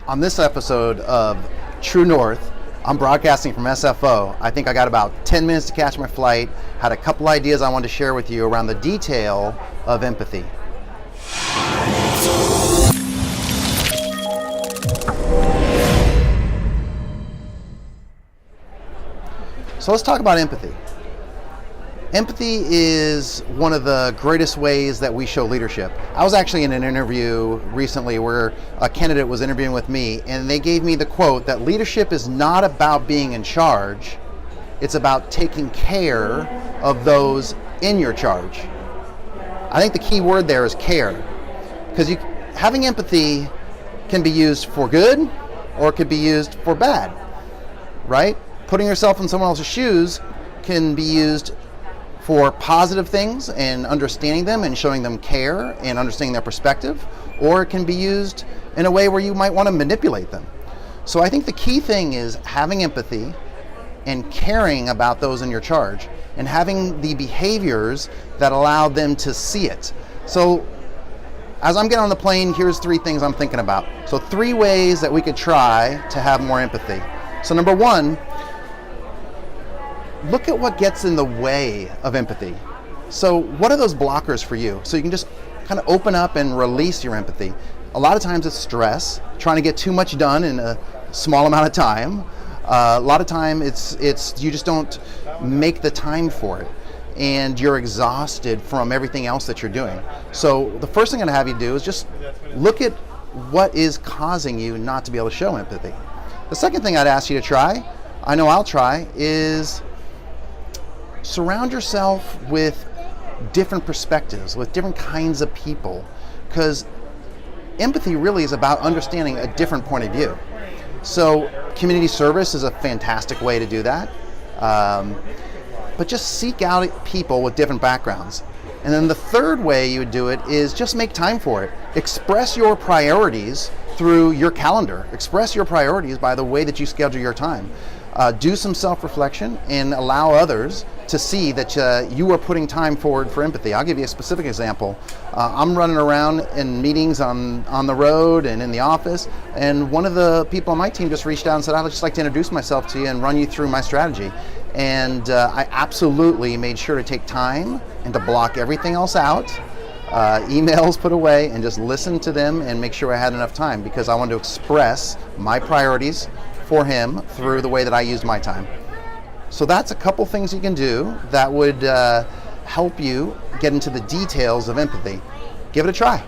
On this episode of True North, I'm broadcasting from SFO. I think I got about 10 minutes to catch my flight. Had a couple ideas I wanted to share with you around the detail of empathy. So let's talk about empathy. Empathy is one of the greatest ways that we show leadership. I was actually in an interview recently where a candidate was interviewing with me, and they gave me the quote that leadership is not about being in charge, it's about taking care of those in your charge. I think the key word there is care, because having empathy can be used for good or it could be used for bad, right? Putting yourself in someone else's shoes can be used for positive things and understanding them and showing them care and understanding their perspective, or it can be used in a way where you might want to manipulate them. So I think the key thing is having empathy and caring about those in your charge and having the behaviors that allow them to see it. So as I'm getting on the plane, here's 3 things I'm thinking about. So 3 ways that we could try to have more empathy. So number 1, look at what gets in the way of empathy. So what are those blockers for you? So you can just kind of open up and release your empathy. A lot of times it's stress, trying to get too much done in a small amount of time. A lot of time it's you just don't make the time for it, and you're exhausted from everything else that you're doing. So the first thing I'm gonna have you do is just look at what is causing you not to be able to show empathy. The second thing I'd ask you to try, I know I'll try, is surround yourself with different perspectives, with different kinds of people, because empathy really is about understanding a different point of view. So community service is a fantastic way to do that, but just seek out people with different backgrounds. And then the third way you would do it is just make time for it. Express your priorities through your calendar. Express your priorities by the way that you schedule your time. Do some self-reflection and allow others to see that you are putting time forward for empathy. I'll give you a specific example. I'm running around in meetings on the road and in the office, and one of the people on my team just reached out and said, I'd just like to introduce myself to you and run you through my strategy. And I absolutely made sure to take time and to block everything else out, emails put away, and just listen to them and make sure I had enough time, because I wanted to express my priorities for him through the way that I used my time. So that's a couple things you can do that would help you get into the details of empathy. Give it a try.